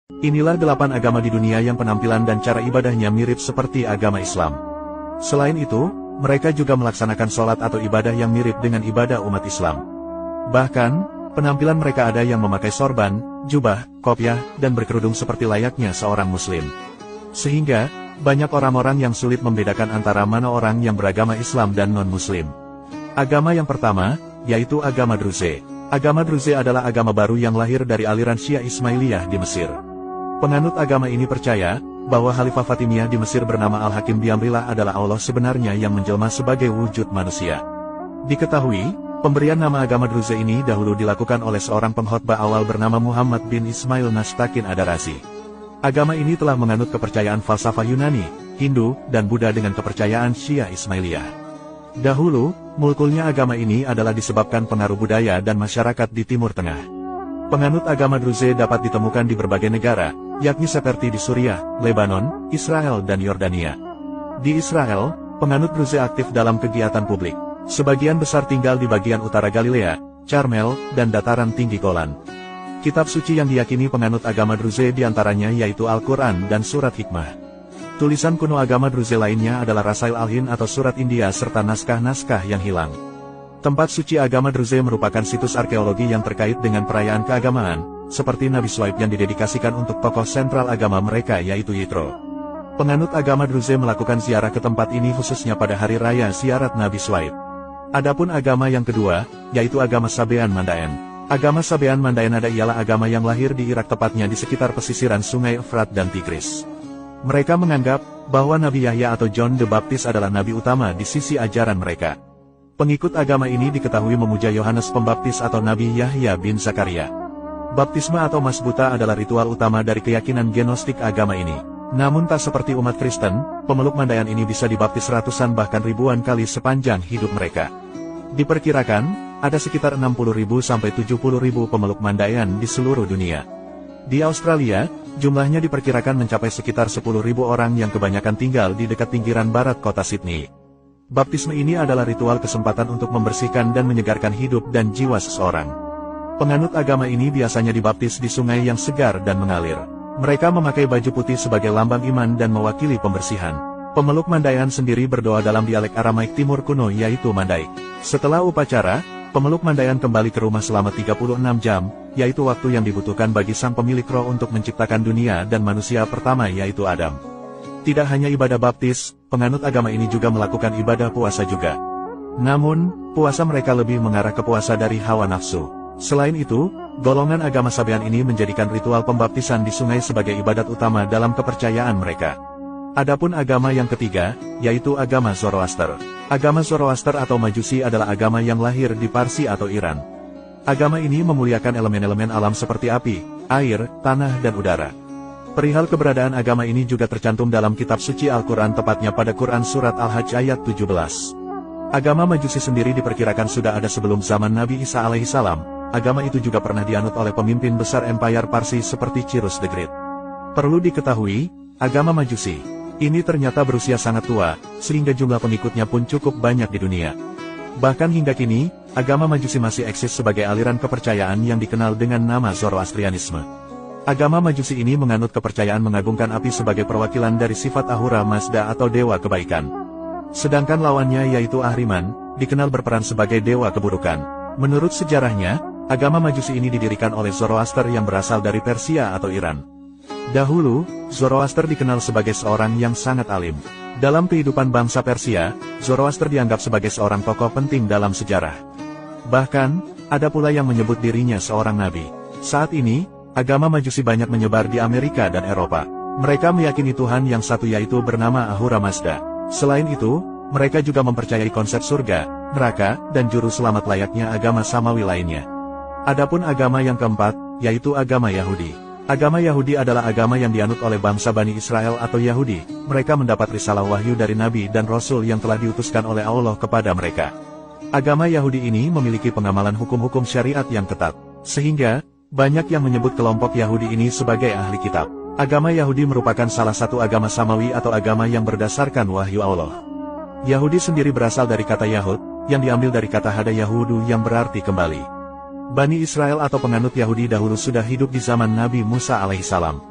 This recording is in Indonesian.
Inilah 8 agama di dunia yang penampilan dan cara ibadahnya mirip seperti agama Islam. Selain itu, mereka juga melaksanakan sholat atau ibadah yang mirip dengan ibadah umat Islam. Bahkan, penampilan mereka ada yang memakai sorban, jubah, kopiah, dan berkerudung seperti layaknya seorang muslim. Sehingga, banyak orang-orang yang sulit membedakan antara mana orang yang beragama Islam dan non-muslim. Agama yang pertama, yaitu agama Druze. Agama Druze adalah agama baru yang lahir dari aliran Syiah Ismailiyah di Mesir. Penganut agama ini percaya, bahwa Khalifah Fatimiyah di Mesir bernama Al-Hakim Biamrillah adalah Allah sebenarnya yang menjelma sebagai wujud manusia. Diketahui, pemberian nama agama Druze ini dahulu dilakukan oleh seorang pengkhotbah awal bernama Muhammad bin Ismail Nastakin Adarasi. Agama ini telah menganut kepercayaan falsafah Yunani, Hindu, dan Buddha dengan kepercayaan Syiah Ismailiyah. Dahulu, mulkulnya agama ini adalah disebabkan pengaruh budaya dan masyarakat di Timur Tengah. Penganut agama Druze dapat ditemukan di berbagai negara, yakni seperti di Suriah, Lebanon, Israel dan Yordania. Di Israel, penganut Druze aktif dalam kegiatan publik. Sebagian besar tinggal di bagian utara Galilea, Carmel, dan dataran tinggi Golan. Kitab suci yang diyakini penganut agama Druze diantaranya yaitu Al-Quran dan Surat Hikmah. Tulisan kuno agama Druze lainnya adalah Rasail Al-Hind atau Surat India serta naskah-naskah yang hilang. Tempat suci agama Druze merupakan situs arkeologi yang terkait dengan perayaan keagamaan, seperti Nabi Swaib yang didedikasikan untuk tokoh sentral agama mereka yaitu Yitro. Penganut agama Druze melakukan ziarah ke tempat ini khususnya pada hari raya ziarat Nabi Swaib. Adapun agama yang kedua, yaitu agama Sabean Mandaean. Agama Sabean Mandaean ialah agama yang lahir di Irak tepatnya di sekitar pesisiran sungai Efrat dan Tigris. Mereka menganggap bahwa Nabi Yahya atau John the Baptist adalah nabi utama di sisi ajaran mereka. Pengikut agama ini diketahui memuja Yohanes Pembaptis atau Nabi Yahya bin Zakaria. Baptisme atau masbuta adalah ritual utama dari keyakinan gnostik agama ini. Namun tak seperti umat Kristen, pemeluk Mandaean ini bisa dibaptis ratusan bahkan ribuan kali sepanjang hidup mereka. Diperkirakan, ada sekitar 60.000 sampai 70.000 pemeluk Mandaean di seluruh dunia. Di Australia, jumlahnya diperkirakan mencapai sekitar 10.000 orang yang kebanyakan tinggal di dekat pinggiran barat kota Sydney. Baptisme ini adalah ritual kesempatan untuk membersihkan dan menyegarkan hidup dan jiwa seseorang. Penganut agama ini biasanya dibaptis di sungai yang segar dan mengalir. Mereka memakai baju putih sebagai lambang iman dan mewakili pembersihan. Pemeluk Mandaean sendiri berdoa dalam dialek Aramaik Timur kuno yaitu Mandaik. Setelah upacara, pemeluk Mandaean kembali ke rumah selama 36 jam, yaitu waktu yang dibutuhkan bagi sang pemilik roh untuk menciptakan dunia dan manusia pertama yaitu Adam. Tidak hanya ibadah baptis, penganut agama ini juga melakukan ibadah puasa juga. Namun, puasa mereka lebih mengarah ke puasa dari hawa nafsu. Selain itu, golongan agama Sabean ini menjadikan ritual pembaptisan di sungai sebagai ibadat utama dalam kepercayaan mereka. Adapun agama yang ketiga, yaitu agama Zoroaster. Agama Zoroaster atau Majusi adalah agama yang lahir di Parsi atau Iran. Agama ini memuliakan elemen-elemen alam seperti api, air, tanah dan udara. Perihal keberadaan agama ini juga tercantum dalam kitab suci Al-Quran tepatnya pada Quran Surat Al-Hajj ayat 17. Agama Majusi sendiri diperkirakan sudah ada sebelum zaman Nabi Isa alaihissalam. Agama itu juga pernah dianut oleh pemimpin besar Empire Parsi seperti Cyrus the Great. Perlu diketahui, agama Majusi ini ternyata berusia sangat tua, sehingga jumlah pengikutnya pun cukup banyak di dunia. Bahkan hingga kini, agama Majusi masih eksis sebagai aliran kepercayaan yang dikenal dengan nama Zoroastrianisme. Agama Majusi ini menganut kepercayaan mengagungkan api sebagai perwakilan dari sifat Ahura Mazda atau dewa kebaikan. Sedangkan lawannya yaitu Ahriman, dikenal berperan sebagai dewa keburukan. Menurut sejarahnya, agama Majusi ini didirikan oleh Zoroaster yang berasal dari Persia atau Iran. Dahulu, Zoroaster dikenal sebagai seorang yang sangat alim. Dalam kehidupan bangsa Persia, Zoroaster dianggap sebagai seorang tokoh penting dalam sejarah. Bahkan, ada pula yang menyebut dirinya seorang nabi. Saat ini, agama Majusi banyak menyebar di Amerika dan Eropa. Mereka meyakini Tuhan yang satu yaitu bernama Ahura Mazda. Selain itu, mereka juga mempercayai konsep surga, neraka, dan juru selamat layaknya agama Samawi lainnya. Adapun agama yang keempat, yaitu agama Yahudi. Agama Yahudi adalah agama yang dianut oleh bangsa Bani Israel atau Yahudi. Mereka mendapat risalah wahyu dari Nabi dan Rasul yang telah diutuskan oleh Allah kepada mereka. Agama Yahudi ini memiliki pengamalan hukum-hukum syariat yang ketat. Sehingga, banyak yang menyebut kelompok Yahudi ini sebagai ahli kitab. Agama Yahudi merupakan salah satu agama Samawi atau agama yang berdasarkan wahyu Allah. Yahudi sendiri berasal dari kata Yahud, yang diambil dari kata Hada Yahudu yang berarti kembali. Bani Israel atau penganut Yahudi dahulu sudah hidup di zaman Nabi Musa alaihissalam.